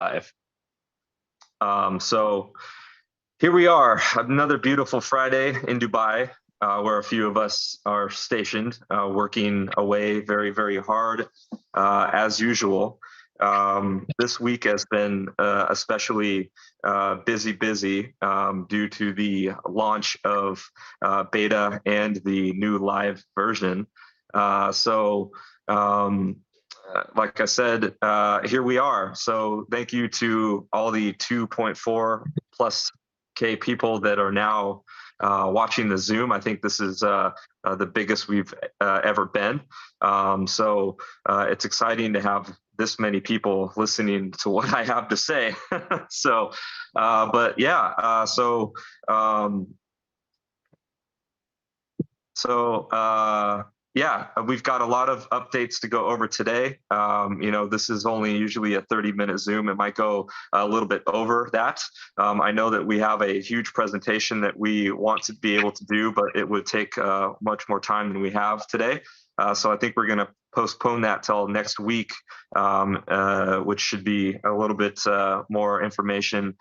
live. So here we are, another beautiful Friday in Dubai, where a few of us are stationed, working away very, very hard, as usual. This week has been especially busy due to the launch of beta and the new live version. Like I said, here we are. So thank you to all the 2.4+ K people that are now watching the Zoom. I think this is the biggest we've ever been. So it's exciting to have this many people listening to what I have to say. Yeah, we've got a lot of updates to go over today. This is only usually a 30-minute Zoom. It might go a little bit over that. I know that we have a huge presentation that we want to be able to do, but it would take much more time than we have today. So I think we're going to postpone that till next week, which should be a little bit more information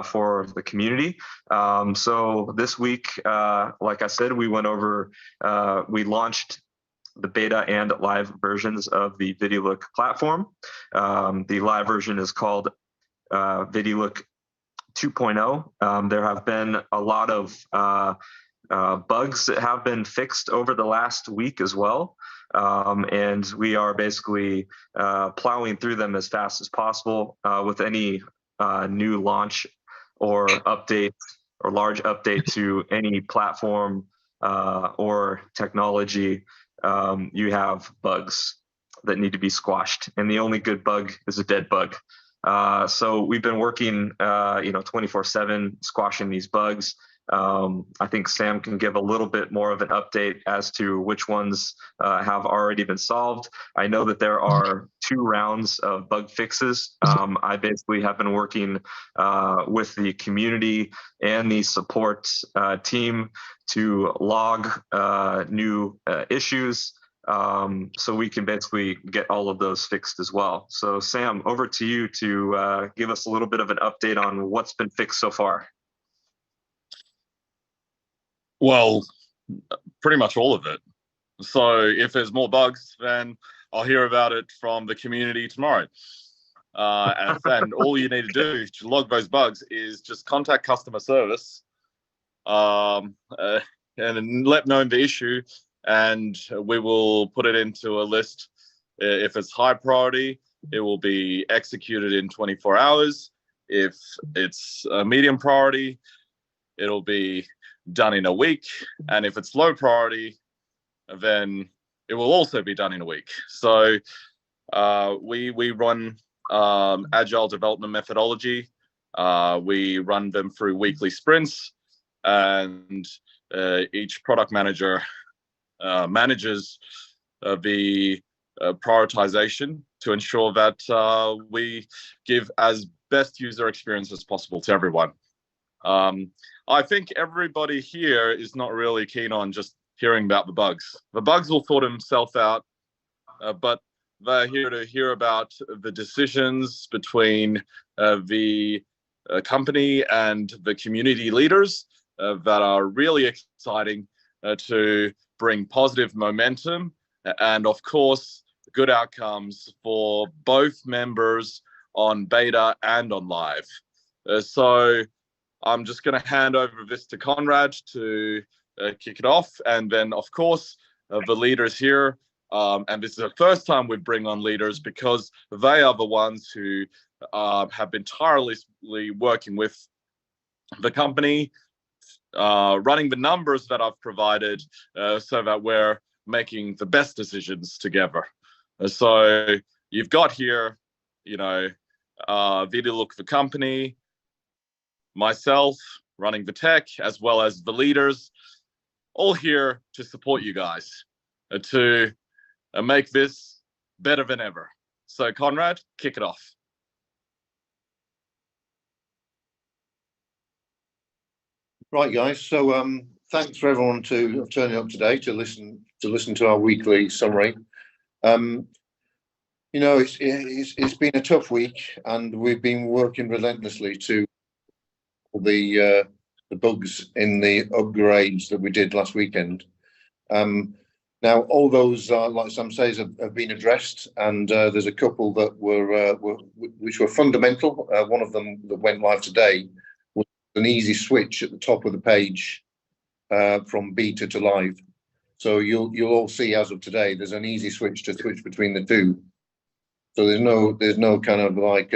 for the community. So this week, like I said, we launched the beta and live versions of the ViDiLOOK platform. The live version is called ViDiLOOK 2.0. There have been a lot of bugs that have been fixed over the last week as well. And we are basically plowing through them as fast as possible with any new launch or update or large update to any platform or technology. You have bugs that need to be squashed, and the only good bug is a dead bug. So we've been working 24/7 squashing these bugs. I think Sam can give a little bit more of an update as to which ones have already been solved. I know that there are 2 rounds of bug fixes. I basically have been working with the community and the support team to log new issues, so we can basically get all of those fixed as well. So Sam, over to you to give us a little bit of an update on what's been fixed so far. Well, pretty much all of it. So if there's more bugs, then I'll hear about it from the community tomorrow. And all you need to do to log those bugs is just contact customer service and let know the issue, and we will put it into a list. If it's high priority, it will be executed in 24 hours. If it's a medium priority, it'll be done in a week, and if it's low priority, then it will also be done in a week. So we run agile development methodology. We run them through weekly sprints, and each product manager manages the prioritization to ensure that we give as best user experience as possible to everyone. I think everybody here is not really keen on just hearing about the bugs. The bugs will sort themselves out, but they're here to hear about the decisions between the company and the community leaders that are really exciting to bring positive momentum and, of course, good outcomes for both members on beta and on live. So I'm just going to hand over this to Conrad to kick it off. And then, of course, the leaders here. And this is the first time we bring on leaders because they are the ones who have been tirelessly working with the company, running the numbers that I've provided so that we're making the best decisions together. So you've got here, ViDiLOOK the company, myself running the tech, as well as the leaders, all here to support you guys, to make this better than ever. So Conrad, kick it off. Right, guys. So thanks for everyone to turning up today to listen to our weekly summary. You know, it's been a tough week, and we've been working relentlessly to the bugs in the upgrades that we did last weekend. Now, all those, like Sam says, have been addressed, and there's a couple that which were fundamental. One of them that went live today was an easy switch at the top of the page from beta to live. So you'll all see as of today, there's an easy switch between the two. So there's no kind of like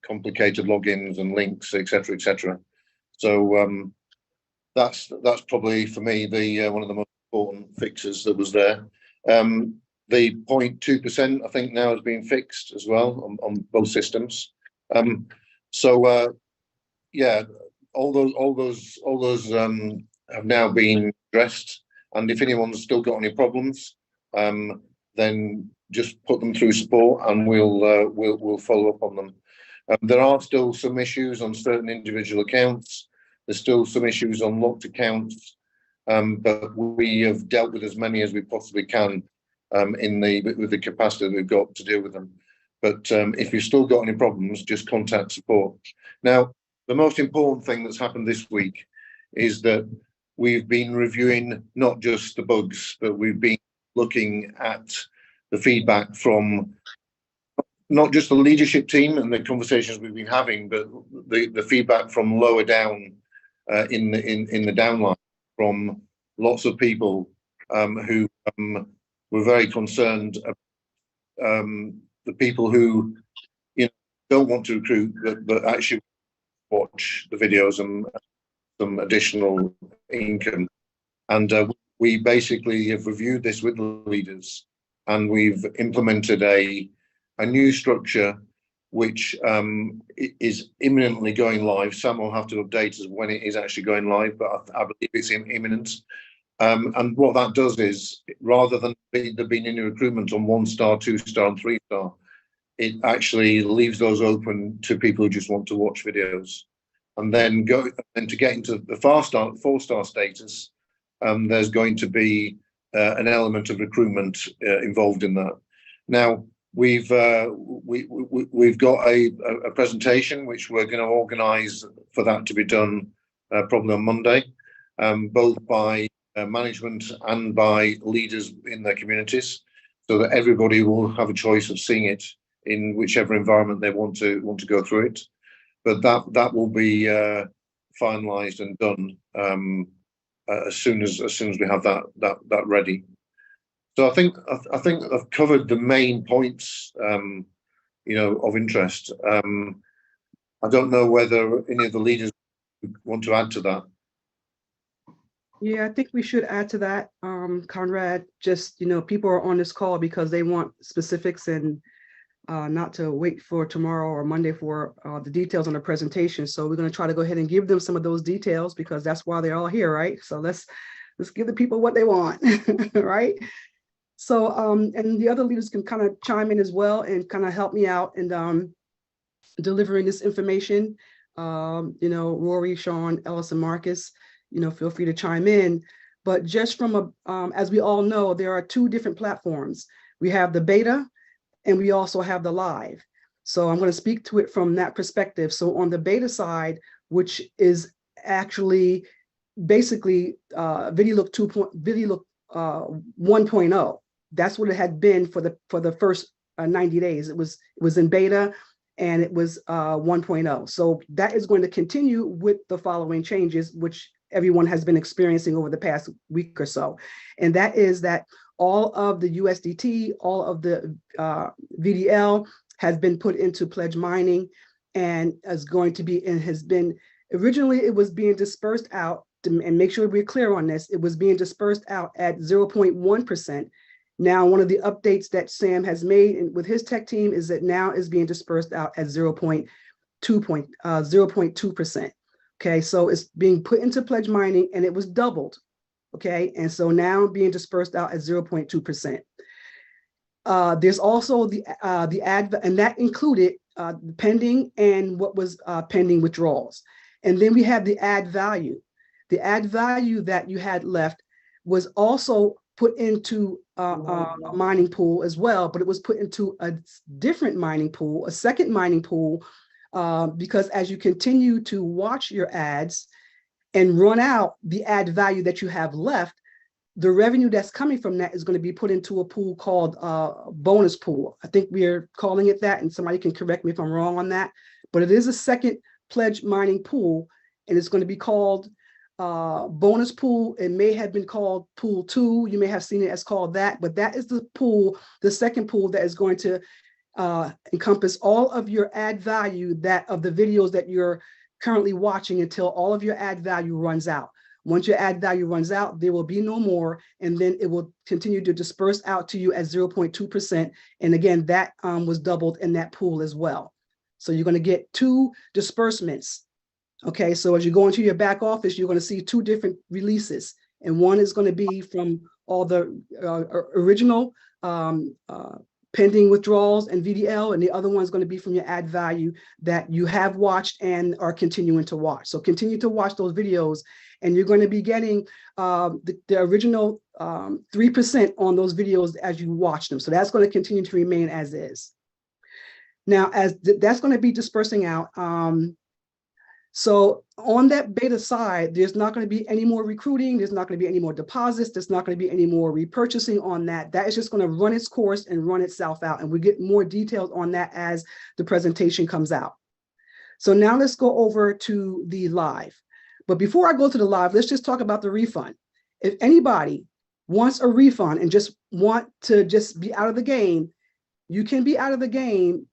complicated logins and links, etc., etc. So that's probably for me the one of the most important fixes that was there. The 0.2% I think now has been fixed as well on both systems. Yeah, all those have now been addressed. And if anyone's still got any problems, then just put them through support, and we'll follow up on them. There are still some issues on certain individual accounts. There's still some issues on locked accounts, but we have dealt with as many as we possibly can with the capacity that we've got to deal with them. But if you've still got any problems, just contact support. Now, the most important thing that's happened this week is that we've been reviewing not just the bugs, but we've been looking at the feedback from not just the leadership team and the conversations we've been having, but the feedback from lower down in the downline from lots of people who were very concerned about the people who don't want to recruit, but actually watch the videos and some additional income. And we basically have reviewed this with the leaders, and we've implemented a new structure which is imminently going live. Sam will have to update us when it is actually going live, but I believe it's imminent. And what that does is, rather than there being any recruitment on 1-star, 2-star, and 3-star, it actually leaves those open to people who just want to watch videos. And then to get into the 4-star status, there's going to be an element of recruitment involved in that. Now, we've got a presentation which we're going to organise for that to be done probably on Monday, both by management and by leaders in their communities, so that everybody will have a choice of seeing it in whichever environment they want to go through it. But that will be finalised and done as soon as we have that ready. So I think I've covered the main points, of interest. I don't know whether any of the leaders want to add to that. Yeah, I think we should add to that, Conrad. Just people are on this call because they want specifics and not to wait for tomorrow or Monday for the details on the presentation. So we're going to try to go ahead and give them some of those details, because that's why they're all here, right? So let's give the people what they want, right? So and the other leaders can kind of chime in as well and kind of help me out in delivering this information. Rory, Sean, Ellis, and Marcus, feel free to chime in. But just from as we all know, there are two different platforms. We have the beta, and we also have the live. So I'm going to speak to it from that perspective. So on the beta side, which is actually basically VidiLook 1.0, that's what it had been for the first 90 days. It was in beta, and it was 1.0. So that is going to continue with the following changes, which everyone has been experiencing over the past week or so. And that is that all of the USDT, all of the VDL has been put into pledge mining, and is going to be, and has been, originally it was being dispersed out, and make sure we're clear on this, it was being dispersed out at 0.1%. Now, one of the updates that Sam has made with his tech team is that now is being dispersed out at 0.2%. Okay, so it's being put into pledge mining, and it was doubled. Okay, and so now being dispersed out at 0.2%. There's also the ad, and that included pending and what was pending withdrawals. And then we have the ad value. The ad value that you had left was also put into a mining pool as well, but it was put into a different mining pool, a second mining pool, because as you continue to watch your ads and run out the ad value that you have left, the revenue that's coming from that is going to be put into a pool called bonus pool. I think we're calling it that, and somebody can correct me if I'm wrong on that, but it is a second pledge mining pool, and it's going to be called bonus pool. It may have been called pool 2. You may have seen it as called that, but that is the pool, the second pool that is going to encompass all of your ad value of the videos that you're currently watching until all of your ad value runs out. Once your ad value runs out, there will be no more, and then it will continue to disperse out to you at 0.2%. And again, that was doubled in that pool as well. So you're going to get 2 disbursements. Okay, so as you go into your back office, you're going to see 2 different releases, and one is going to be from all the original pending withdrawals and VDL, and the other one is going to be from your ad value that you have watched and are continuing to watch. So continue to watch those videos, and you're going to be getting the original 3% on those videos as you watch them. So that's going to continue to remain as is. Now, as that's going to be dispersing out, so on that beta side, there's not going to be any more recruiting. There's not going to be any more deposits. There's not going to be any more repurchasing on that. That is just going to run its course and run itself out. And we get more details on that as the presentation comes out. So now let's go over to the live. But before I go to the live, let's just talk about the refund. If anybody wants a refund and just want to just be out of the game, you can be out of the game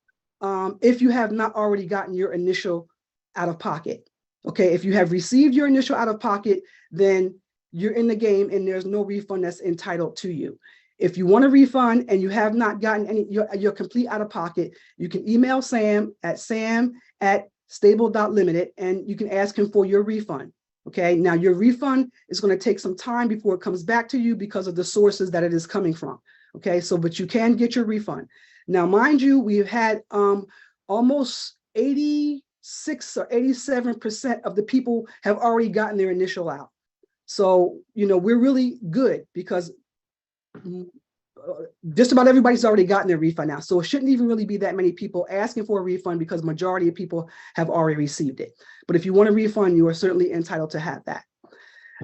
if you have not already gotten your initial out of pocket. Okay, if you have received your initial out of pocket, then you're in the game and there's no refund that's entitled to you. If you want a refund and you have not gotten your complete out of pocket, you can email Sam at sam@stable.limited and you can ask him for your refund. Okay, now your refund is going to take some time before it comes back to you because of the sources that it is coming from. Okay, so but you can get your refund. Now, mind you, we've had almost 86 or 87% of the people have already gotten their initial out. So, you know, we're really good because just about everybody's already gotten their refund now. So it shouldn't even really be that many people asking for a refund because majority of people have already received it. But if you want a refund, you are certainly entitled to have that.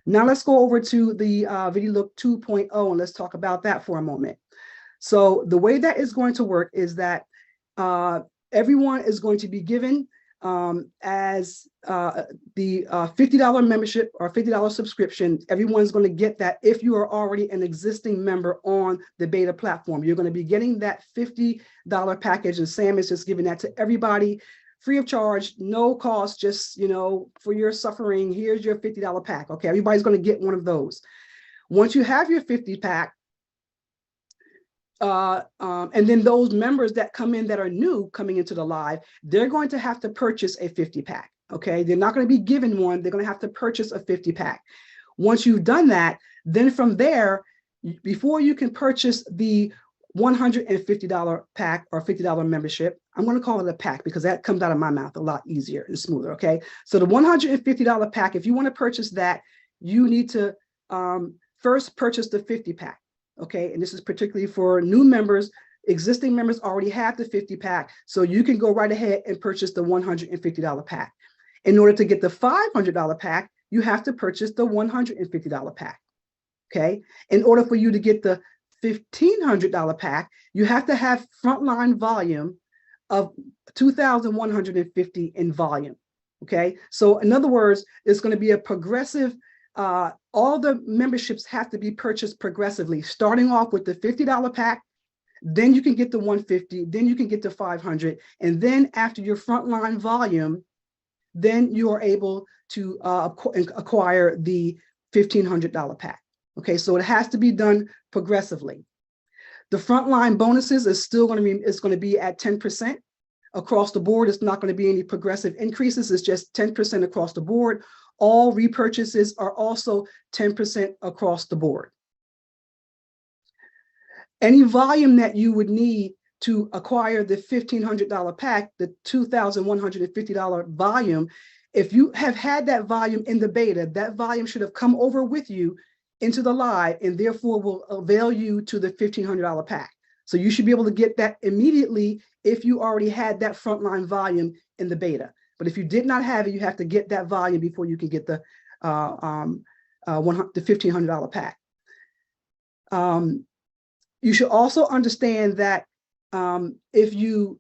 Now let's go over to the VidiLook 2.0 and let's talk about that for a moment. So the way that is going to work is that everyone is going to be given as the $50 membership or $50 subscription. Everyone's going to get that if you are already an existing member on the beta platform. You're going to be getting that $50 package, and Sam is just giving that to everybody free of charge, no cost, just, you know, for your suffering, here's your $50 pack. Okay, everybody's going to get one of those. Once you have your 50 pack, and then those members that come in that are new coming into the live, they're going to have to purchase a 50 pack. Okay, they're not going to be given one. They're going to have to purchase a 50 pack. Once you've done that, then from there, before you can purchase the $150 pack or $50 membership, I'm going to call it a pack because that comes out of my mouth a lot easier and smoother. Okay, so the $150 pack, if you want to purchase that, you need to first purchase the 50 pack. Okay, and this is particularly for new members. Existing members already have the 50 pack, so you can go right ahead and purchase the $150 pack. In order to get the $500 pack, you have to purchase the $150 pack. Okay, in order for you to get the $1,500 pack, you have to have frontline volume of 2,150 in volume. Okay, so in other words, it's going to be a progressive. All the memberships have to be purchased progressively, starting off with the $50 pack, then you can get the $150, then you can get the $500, and then after your frontline volume, then you are able to acquire the $1,500 pack. Okay, so it has to be done progressively. The frontline bonuses is still going to be at 10% across the board. It's not going to be any progressive increases. It's just 10% across the board. All repurchases are also 10% across the board. Any volume that you would need to acquire the $1,500 pack, the $2,150 volume, if you have had that volume in the beta, that volume should have come over with you into the live and therefore will avail you to the $1,500 pack. So you should be able to get that immediately if you already had that frontline volume in the beta. But if you did not have it, you have to get that volume before you can get the $1,500 pack. You should also understand that if you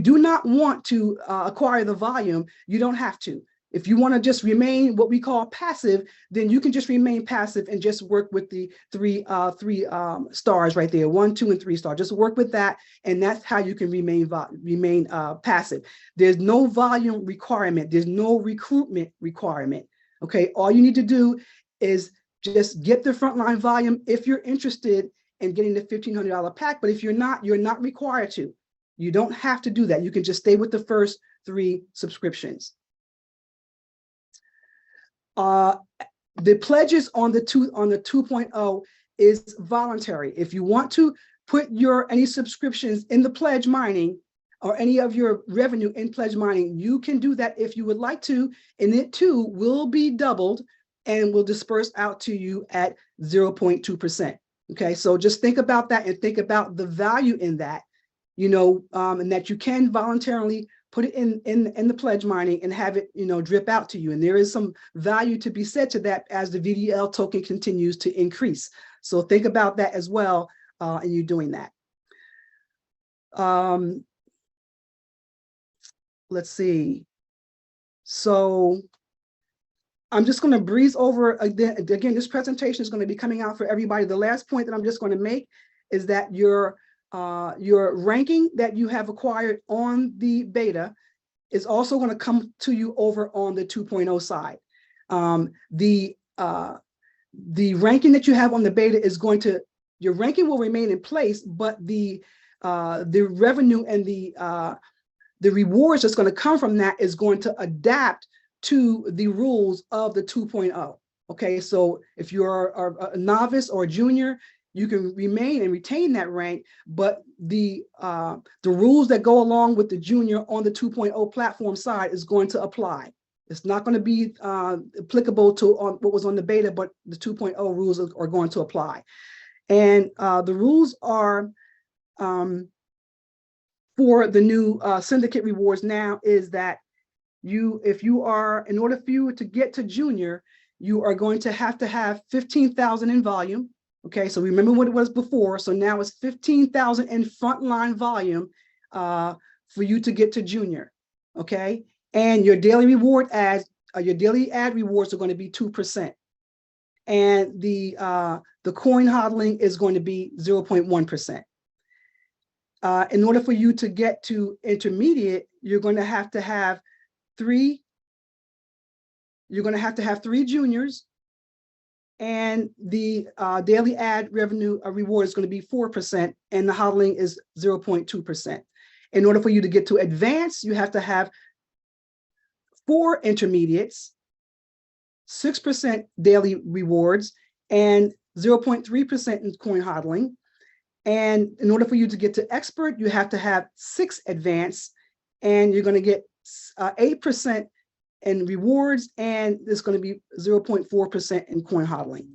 do not want to acquire the volume, you don't have to. If you want to just remain what we call passive, then you can just remain passive and just work with the three stars right there, 1, 2, and 3 star. Just work with that, and that's how you can remain passive. There's no volume requirement. There's no recruitment requirement. Okay, all you need to do is just get the frontline volume if you're interested in getting the $1,500 pack. But if you're not required to. You don't have to do that. You can just stay with the first 3 subscriptions. The pledges on the 2.0 is voluntary. If you want to put any subscriptions in the pledge mining or any of your revenue in pledge mining, you can do that if you would like to, and it too will be doubled and will disperse out to you at 0.2%. Okay, so just think about that and think about the value in that, and that you can voluntarily put it in the pledge mining and have it, drip out to you. And there is some value to be said to that as the VDL token continues to increase. So think about that as well, and you doing that. Let's see. So I'm just going to breeze over again. This presentation is going to be coming out for everybody. The last point that I'm just going to make is that your ranking that you have acquired on the beta is also going to come to you over on the 2.0 side. The ranking that you have on the beta is your ranking will remain in place, but the revenue and the rewards that's going to come from that is going to adapt to the rules of the 2.0. Okay, so if you're a novice or a junior, you can remain and retain that rank, but the rules that go along with the junior on the 2.0 platform side is going to apply. It's not going to be applicable to what was on the beta, but the 2.0 rules are going to apply. And the rules are for the new syndicate rewards now is that in order for you to get to junior, you are going to have 15,000 in volume. Okay, so remember what it was before. So now it's 15,000 in frontline volume for you to get to junior. Okay, and your daily reward ads, your daily ad rewards are going to be 2%, and the coin hodling is going to be 0.1%. In order for you to get to intermediate, you're going to have 3. You're going to have 3 juniors. And the daily ad revenue reward is going to be 4%, and the hodling is 0.2%. In order for you to get to advance, you have to have 4 intermediates, 6% daily rewards, and 0.3% in coin hodling. And in order for you to get to expert, you have to have 6 advance, and you're going to get 8% in rewards, and there's going to be 0.4% in coin hodling.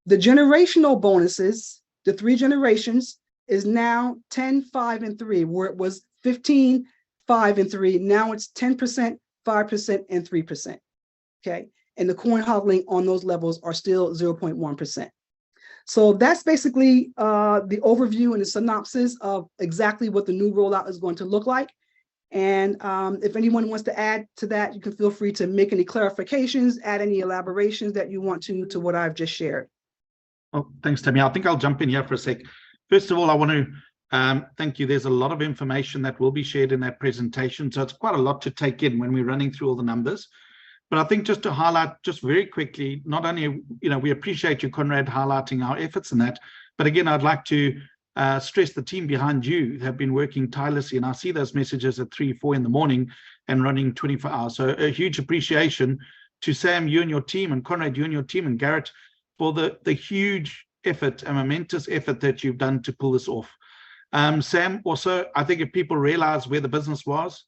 The generational bonuses, the 3 generations, is now 10, 5, and 3, where it was 15, 5, and 3. Now it's 10%, 5%, and 3%. Okay, and the coin hodling on those levels are still 0.1%. So that's basically the overview and the synopsis of exactly what the new rollout is going to look like. And if anyone wants to add to that, you can feel free to make any clarifications, add any elaborations that you want to what I've just shared. Oh, thanks, Tammy. I think I'll jump in here for a sec. First of all, I want to thank you. There's a lot of information that will be shared in that presentation. So it's quite a lot to take in when we're running through all the numbers. But I think just to highlight just very quickly, not only, we appreciate you, Conrad, highlighting our efforts in that, but again, I'd like to stress the team behind you have been working tirelessly, and I see those messages at 3, 4 in the morning and running 24 hours. So a huge appreciation to Sam, you and your team, and Conrad, you and your team, and Garrett, for the huge effort and momentous effort that you've done to pull this off. Sam, also, I think if people realize where the business was,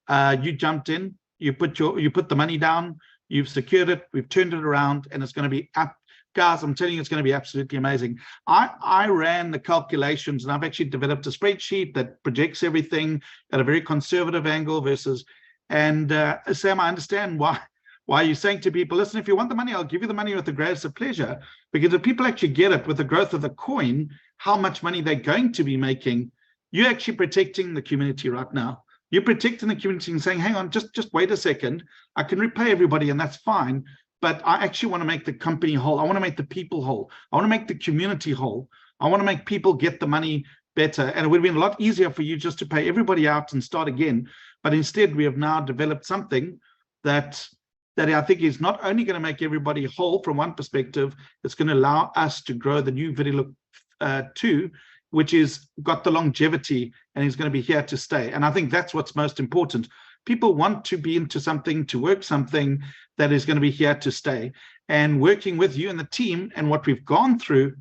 you jumped in, you put the money down, You've secured it. We've turned it around, and it's going to be up. Guys, I'm telling you, it's going to be absolutely amazing. I ran the calculations, and I've actually developed a spreadsheet that projects everything at a very conservative angle versus. And Sam, I understand why you're saying to people, listen, if you want the money, I'll give you the money with the greatest of pleasure. Because if people actually get it with the growth of the coin, how much money they're going to be making, you're actually protecting the community right now. You're protecting the community and saying, hang on, just wait a second. I can repay everybody, and that's fine. But I actually want to make the company whole. I want to make the people whole. I want to make the community whole. I want to make people get the money better. And it would have been a lot easier for you just to pay everybody out and start again. But instead, we have now developed something that I think is not only going to make everybody whole from one perspective, it's going to allow us to grow the new ViDiLOOK 2, which is got the longevity and is going to be here to stay. And I think that's what's most important. People want to be into something, to work something that is going to be here to stay. And working with you and the team and what we've gone through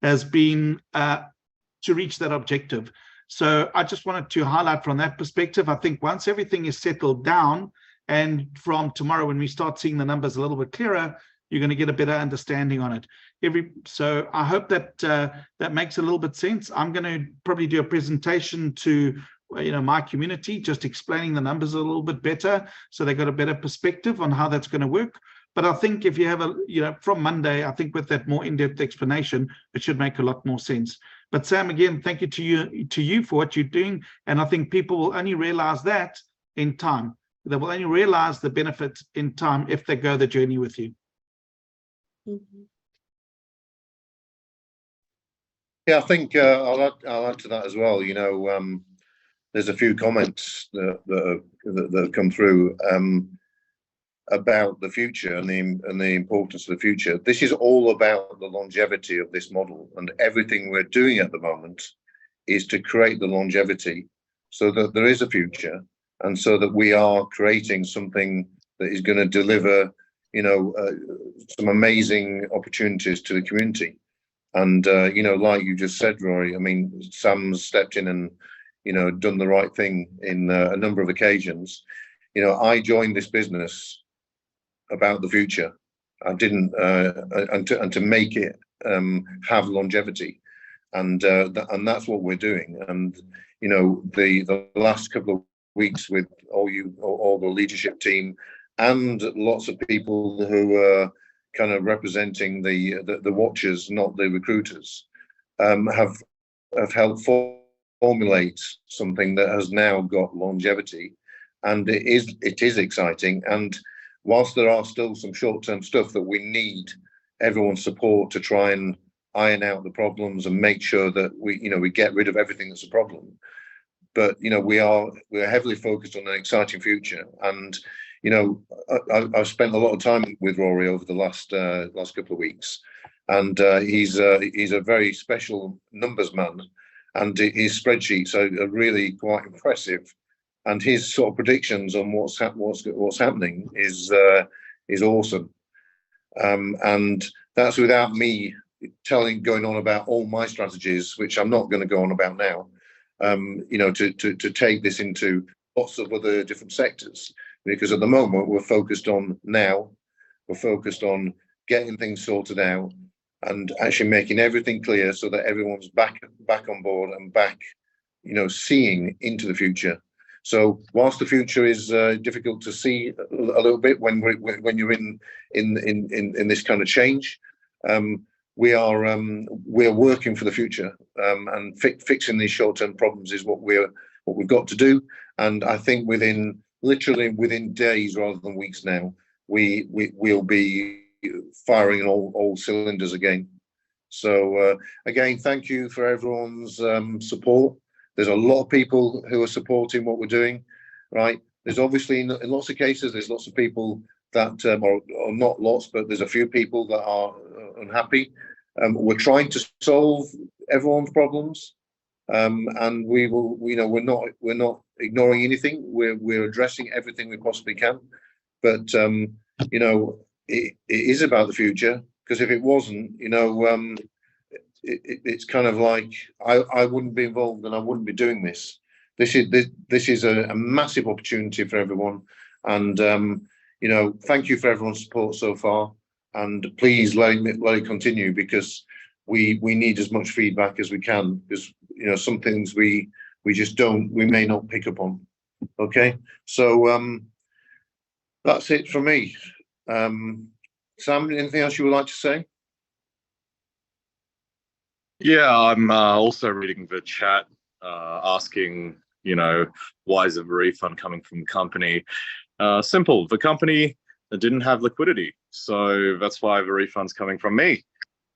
has been to reach that objective. So I just wanted to highlight from that perspective. I think once everything is settled down, and from tomorrow when we start seeing the numbers a little bit clearer, you're going to get a better understanding on it. So I hope that that makes a little bit sense. I'm going to probably do a presentation to my community, just explaining the numbers a little bit better, so they got a better perspective on how that's going to work. But I think if you have from Monday, I think with that more in-depth explanation, it should make a lot more sense. But Sam, again, thank you to you for what you're doing, and I think people will only realize that in time. They will only realize the benefit in time if they go the journey with you. Mm-hmm. Yeah, I think I'll add to that as well. There's a few comments that have come through about the future and the importance of the future. This is all about the longevity of this model, and everything we're doing at the moment is to create the longevity so that there is a future, and so that we are creating something that is going to deliver, some amazing opportunities to the community. And like you just said, Rory, I mean, Sam's stepped in and done the right thing in a number of occasions. I joined this business about the future. I didn't, and to make it have longevity, and that's what we're doing. And the last couple of weeks with all the leadership team, and lots of people who are kind of representing the watchers, not the recruiters, have helped formulate something that has now got longevity, and it is exciting. And whilst there are still some short-term stuff that we need everyone's support to try and iron out the problems and make sure that we get rid of everything that's a problem, but we're heavily focused on an exciting future. And I've spent a lot of time with Rory over the last couple of weeks, and he's a very special numbers man, and his spreadsheets are really quite impressive, and his sort of predictions on what's happening is awesome, and that's without me going on about all my strategies, which I'm not going to go on about now. To take this into lots of other different sectors, because at the moment we're focused on getting things sorted out and actually making everything clear so that everyone's back on board and back, seeing into the future. So whilst the future is difficult to see a little bit when you're in this kind of change, we're working for the future, and fixing these short-term problems is what we've got to do. And I think literally within days rather than weeks now, we'll be firing on all cylinders again. So again, thank you for everyone's support. There's a lot of people who are supporting what we're doing, right? There's obviously, in lots of cases, there's lots of people that, or not lots, but there's a few people that are unhappy. We're trying to solve everyone's problems, and we're not ignoring anything. We're addressing everything we possibly can. But it is about the future, because if it wasn't, it's kind of like I wouldn't be involved and I wouldn't be doing this. This is a massive opportunity for everyone, and thank you for everyone's support so far, and please let it continue, because we need as much feedback as we can, because some things we may not pick up on. Okay, so that's it from me. Sam, anything else you would like to say? Yeah, I'm also reading the chat, asking, why is a refund coming from the company? Simple, the company didn't have liquidity, so that's why the refund's coming from me.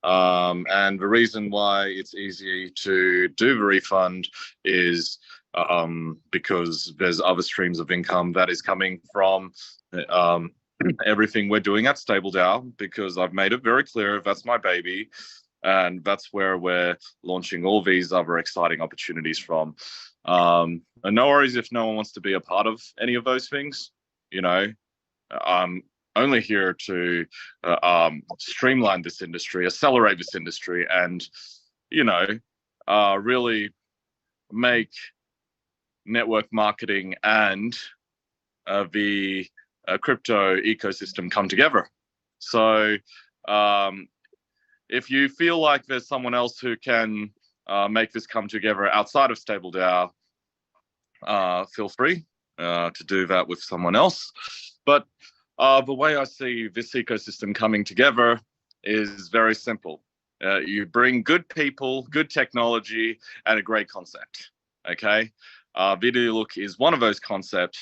And the reason why it's easy to do the refund is because there's other streams of income that is coming from everything we're doing at StableDAO, because I've made it very clear that's my baby, and that's where we're launching all these other exciting opportunities from. And no worries if no one wants to be a part of any of those things. I'm only here to streamline this industry, accelerate this industry, and really make network marketing and the crypto ecosystem come together. So if you feel like there's someone else who can make this come together outside of StableDAO, feel free to do that with someone else. But the way I see this ecosystem coming together is very simple. You bring good people, good technology, and a great concept. Okay, ViDiLOOK is one of those concepts.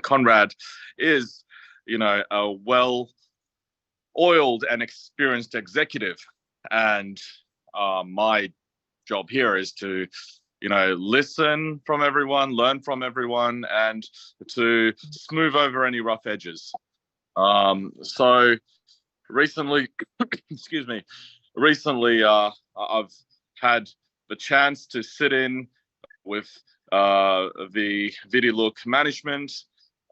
Conrad is, a well-oiled and experienced executive, and my job here is to listen from everyone, learn from everyone, and to smooth over any rough edges. So recently, I've had the chance to sit in with the ViDiLOOK management,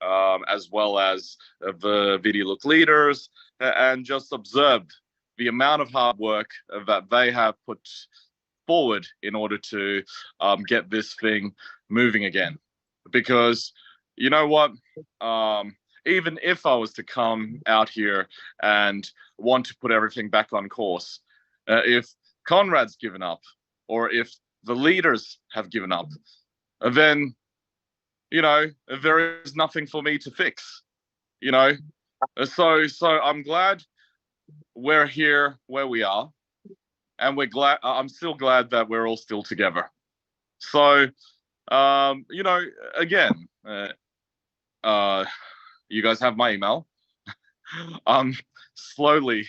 as well as the ViDiLOOK leaders, and just observed the amount of hard work that they have put forward in order to get this thing moving again. Because you know what, even if I was to come out here and want to put everything back on course, if Conrad's given up, or if the leaders have given up, then there is nothing for me to fix. So I'm glad we're here where we are, and I'm still glad that we're all still together. So again, you guys have my email. I'm slowly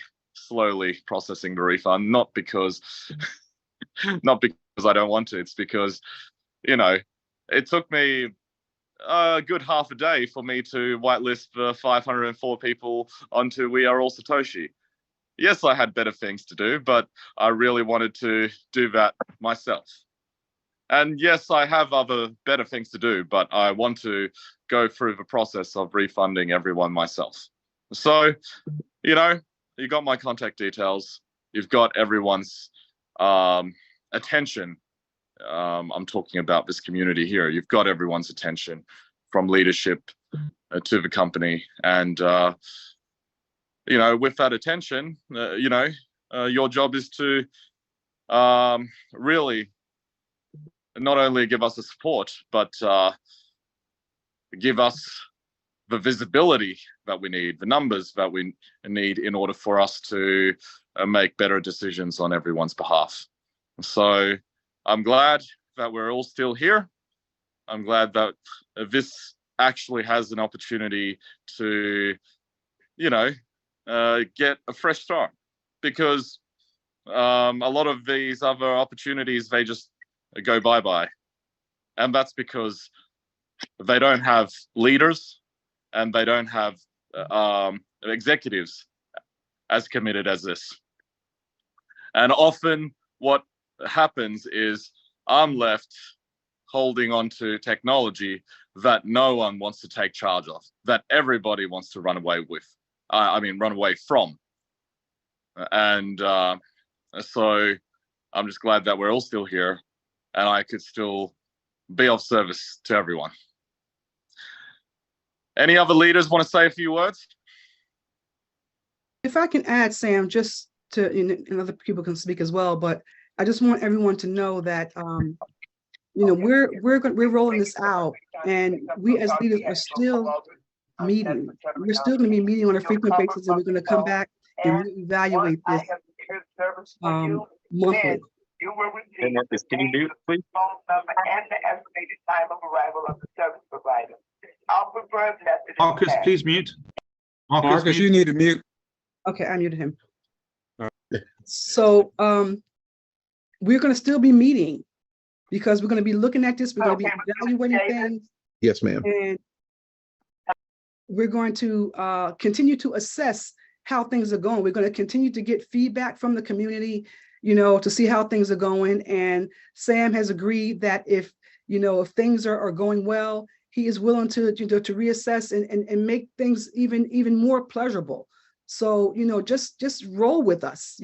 processing the refund, not because I don't want to. It's because it took me a good half a day for me to whitelist the 504 people onto We Are All Satoshi. Yes, I had better things to do, but I really wanted to do that myself. And yes, I have other better things to do, but I want to go through the process of refunding everyone myself. So, you got my contact details. You've got everyone's attention. I'm talking about this community here. You've got everyone's attention, from leadership to the company. And, with that attention, your job is to really not only give us the support, but give us the visibility that we need, the numbers that we need in order for us to make better decisions on everyone's behalf. So I'm glad that we're all still here. I'm glad that this actually has an opportunity to, get a fresh start, because a lot of these other opportunities, they just go bye-bye. And that's because they don't have leaders, and they don't have executives as committed as this. And often what happens is I'm left holding on to technology that no one wants to take charge of, that everybody wants to run away with. Run away from. And so I'm just glad that we're all still here, and I could still be of service to everyone. Any other leaders want to say a few words? If I can add, Sam, just to, and other people can speak as well, but I just want everyone to know that, we're rolling this out, and we as leaders are still meeting. We're still going to be meeting on a frequent basis, and we're going to come back and reevaluate this monthly. Hey, Marcus, can you mute, please? And the estimated time of arrival of the service provider. I'll prefer that. Marcus, please mute. Marcus, mute. you need to mute. Okay, I muted him. So we're going to still be meeting because we're going to be looking at this. We're going to be evaluating things. Yes, ma'am. And we're going to continue to assess how things are going. We're going to continue to get feedback from the community, to see how things are going. And Sam has agreed that if things are going well, he is willing to reassess and make things even more pleasurable. So, just roll with us.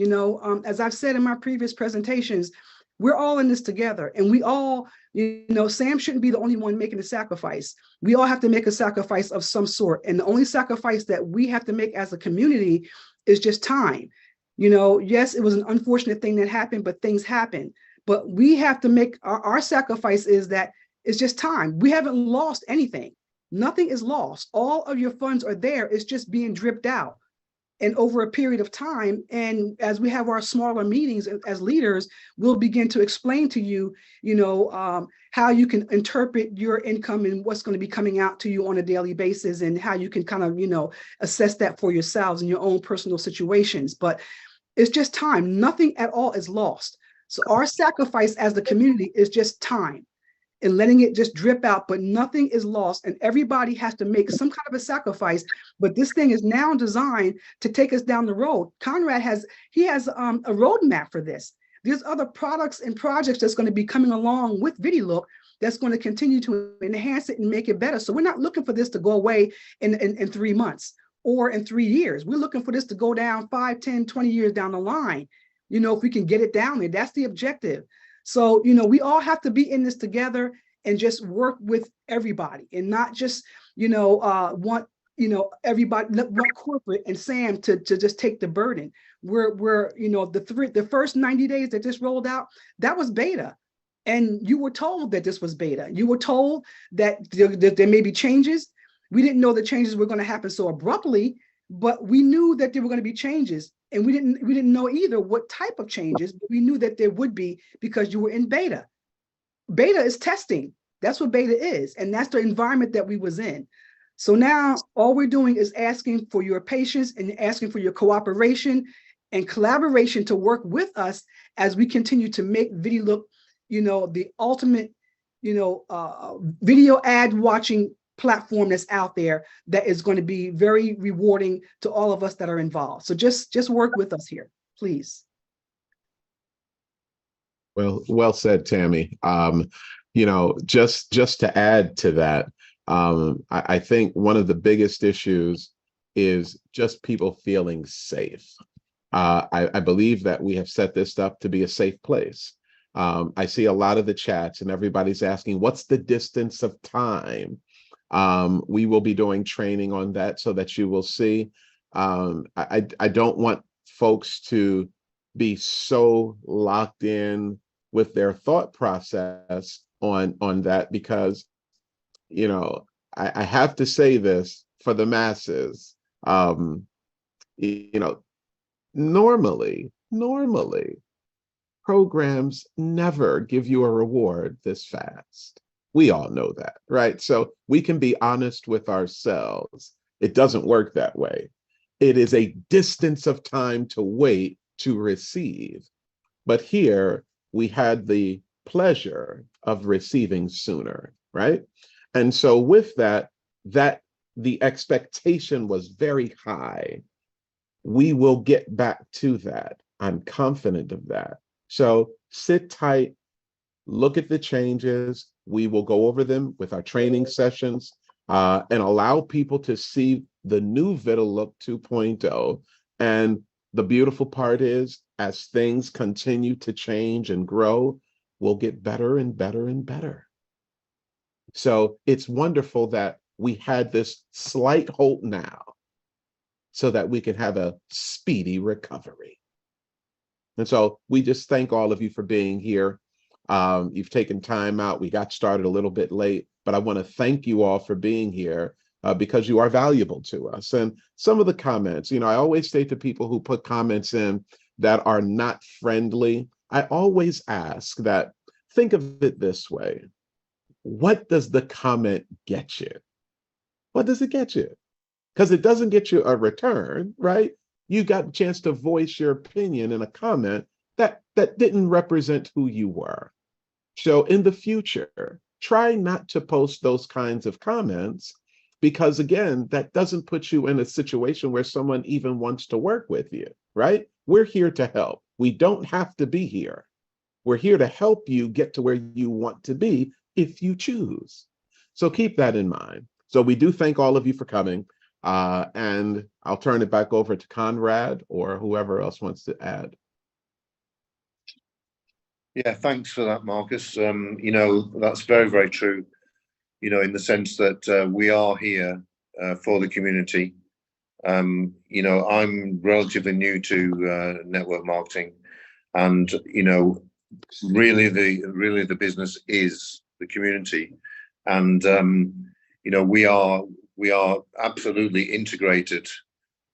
As I've said in my previous presentations, we're all in this together, and we all, Sam shouldn't be the only one making a sacrifice. We all have to make a sacrifice of some sort. And the only sacrifice that we have to make as a community is just time. Yes, it was an unfortunate thing that happened, but things happen. But we have to make our sacrifice is that it's just time. We haven't lost anything. Nothing is lost. All of your funds are there. It's just being dripped out. And over a period of time, and as we have our smaller meetings as leaders, we'll begin to explain to you, how you can interpret your income and what's going to be coming out to you on a daily basis, and how you can kind of, assess that for yourselves in your own personal situations. But it's just time. Nothing at all is lost. So our sacrifice as the community is just time and letting it just drip out, but nothing is lost, and everybody has to make some kind of a sacrifice. But this thing is now designed to take us down the road. Conrad has a roadmap for this. There's other products and projects that's going to be coming along with VidiLook that's going to continue to enhance it and make it better. So we're not looking for this to go away in 3 months or in 3 years. We're looking for this to go down 5, 10, 20 years down the line. If we can get it down there, that's the objective. So, we all have to be in this together and just work with everybody, and not just, want corporate and Sam to just take the burden. We're the first 90 days that this rolled out, that was beta. And you were told that this was beta. You were told that there may be changes. We didn't know the changes were going to happen so abruptly, but we knew that there were going to be changes. And we didn't know either what type of changes, but we knew that there would be because you were in beta. Beta is testing. That's what beta is. And that's the environment that we was in. So now all we're doing is asking for your patience and asking for your cooperation and collaboration to work with us as we continue to make VidiLook, the ultimate, video ad watching platform that's out there that is going to be very rewarding to all of us that are involved. So just work with us here, please. Well said, Tammy. Just to add to that, I think one of the biggest issues is just people feeling safe. I believe that we have set this up to be a safe place. I see a lot of the chats and everybody's asking, what's the distance of time? We will be doing training on that so that you will see. I don't want folks to be so locked in with their thought process on that, because, I have to say this for the masses. Normally programs never give you a reward this fast. We all know that, right? So we can be honest with ourselves. It doesn't work that way. It is a distance of time to wait to receive. But here we had the pleasure of receiving sooner, right? And so with that the expectation was very high. We will get back to that. I'm confident of that. So sit tight, look at the changes. We will go over them with our training sessions and allow people to see the new VidiLook 2.0. And the beautiful part is, as things continue to change and grow, we'll get better and better and better. So it's wonderful that we had this slight halt now so that we can have a speedy recovery. And so we just thank all of you for being here. You've taken time out. We got started a little bit late, but I want to thank you all for being here because you are valuable to us. And some of the comments, I always say to people who put comments in that are not friendly, I always ask that, think of it this way. What does the comment get you? What does it get you? Because it doesn't get you a return, right? You got a chance to voice your opinion in a comment that didn't represent who you were. So in the future, try not to post those kinds of comments because, again, that doesn't put you in a situation where someone even wants to work with you, right? We're here to help. We don't have to be here. We're here to help you get to where you want to be if you choose. So keep that in mind. So we do thank all of you for coming. And I'll turn it back over to Conrad or whoever else wants to add. Yeah, thanks for that, Marcus. That's very, very true, in the sense that we are here for the community. I'm relatively new to network marketing, and really the business is the community, and we are absolutely integrated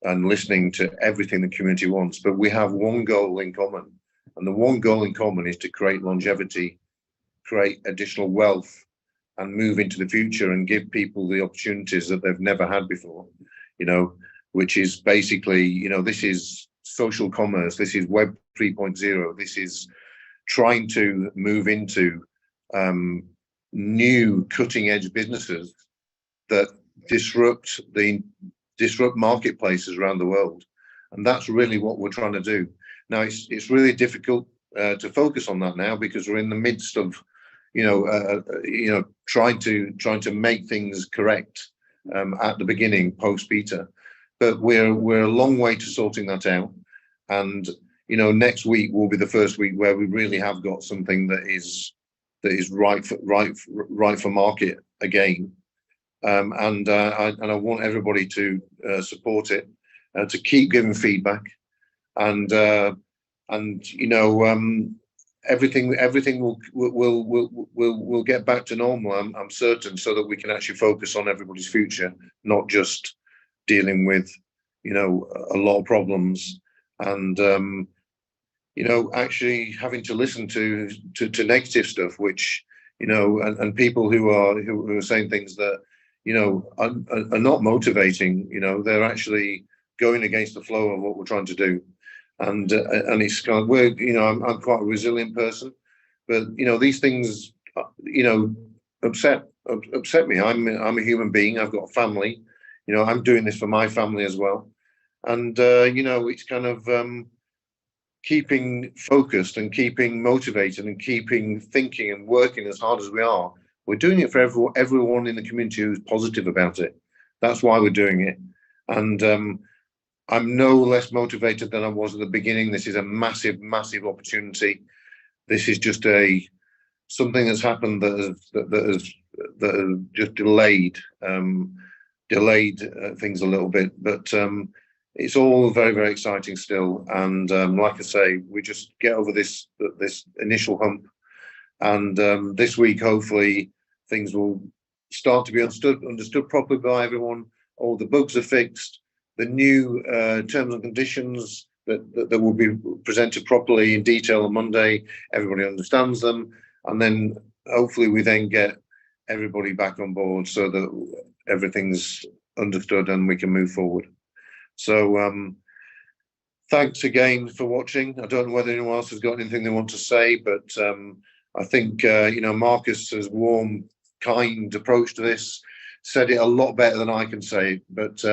and listening to everything the community wants, but we have one goal in common. And the one goal in common is to create longevity, create additional wealth, and move into the future and give people the opportunities that they've never had before, which is basically, this is social commerce, this is Web 3.0, this is trying to move into new cutting edge businesses that disrupt marketplaces around the world. And that's really what we're trying to do. Now, it's really difficult to focus on that now because we're in the midst of, trying to make things correct at the beginning post beta, but we're a long way to sorting that out. And next week will be the first week where we really have got something that is right for market again. And I want everybody to support it, to keep giving feedback. And everything will get back to normal. I'm certain, so that we can actually focus on everybody's future, not just dealing with a lot of problems and actually having to listen to negative stuff, which and people who are saying things that are not motivating. They're actually going against the flow of what we're trying to do. And it's kind of weird, I'm quite a resilient person, but these things upset me. I'm a human being. I've got a family. I'm doing this for my family as well, and it's kind of keeping focused and keeping motivated and keeping thinking and working as hard as we are. We're doing it for everyone in the community who's positive about it. That's why we're doing it, and I'm no less motivated than I was at the beginning. This is a massive, massive opportunity. This is just something that's happened that has just delayed things a little bit. But it's all very, very exciting still. And like I say, we just get over this initial hump. And this week, hopefully, things will start to be understood properly by everyone. All the bugs are fixed. The new terms and conditions that will be presented properly in detail on Monday, everybody understands them, and then hopefully we then get everybody back on board so that everything's understood and we can move forward. So thanks again for watching. I don't know whether anyone else has got anything they want to say, but I think Marcus's warm, kind approach to this said it a lot better than I can say, but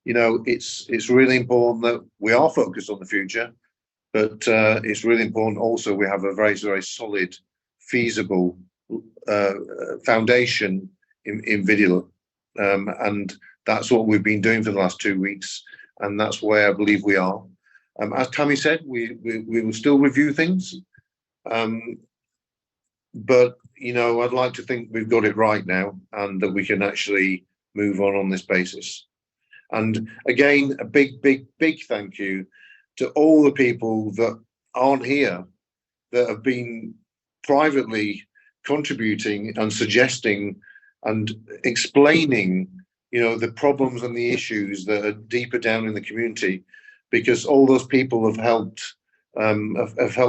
it's really important that we are focused on the future, but it's really important also we have a very, very solid, feasible foundation in VidiLOOK. And that's what we've been doing for the last 2 weeks, and that's where I believe we are. As Tammy said, we will still review things. but I'd like to think we've got it right now, and that we can actually move on this basis. And again, a big thank you to all the people that aren't here, that have been privately contributing and suggesting and explaining, the problems and the issues that are deeper down in the community, because all those people have helped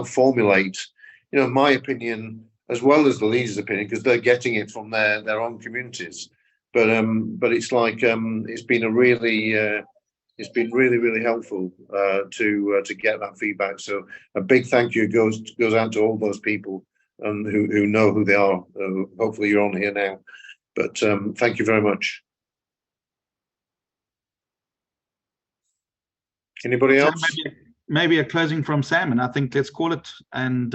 formulate, my opinion as well as the leaders' opinion, because they're getting it from their own communities. But it's like it's been really helpful to get that feedback. So a big thank you goes out to all those people who know who they are. Hopefully you're on here now, but thank you very much. Anybody else? Maybe a closing from Sam, and I think let's call it. And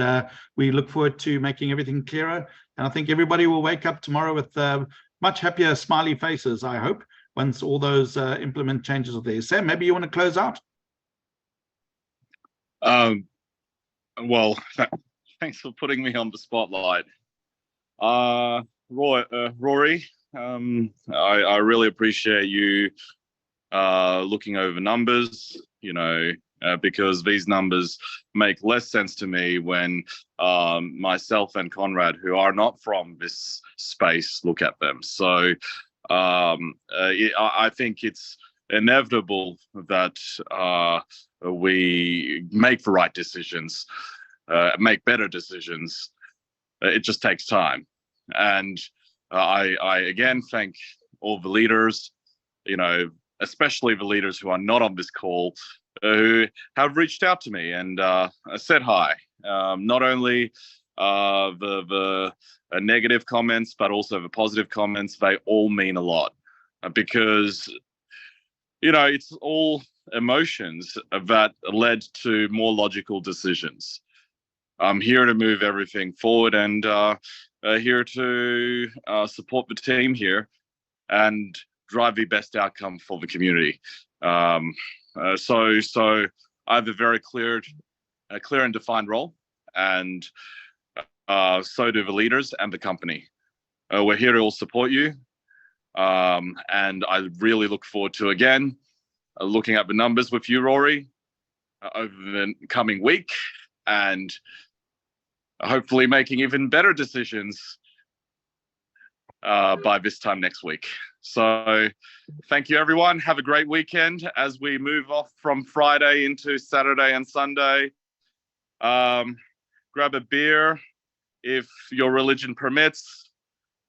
we look forward to making everything clearer. And I think everybody will wake up tomorrow with much happier, smiley faces, I hope, once all those implement changes are there. Sam, maybe you want to close out? Well, thanks for putting me on the spotlight. Rory, I really appreciate you looking over numbers, because these numbers make less sense to me when myself and Conrad, who are not from this space, look at them. So I think it's inevitable that we make the right decisions, make better decisions. It just takes time. And I again thank all the leaders, especially the leaders who are not on this call, who have reached out to me and said hi. Not only the negative comments, but also the positive comments. They all mean a lot, because it's all emotions that led to more logical decisions. I'm here to move everything forward, and here to support the team here and drive the best outcome for the community. So I have a very clear and defined role, and so do the leaders and the company. We're here to all support you, and I really look forward to, again, looking at the numbers with you, Rory, over the coming week, and hopefully making even better decisions by this time next week. So thank you, everyone. Have a great weekend as we move off from Friday into Saturday and Sunday. Grab a beer if your religion permits.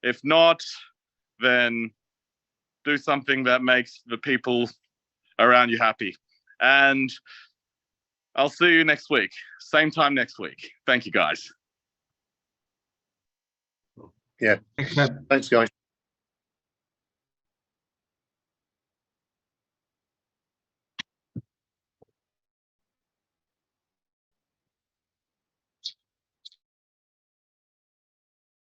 If not, then do something that makes the people around you happy. And I'll see you next week. Same time next week. Thank you, guys. Yeah. Thanks, guys.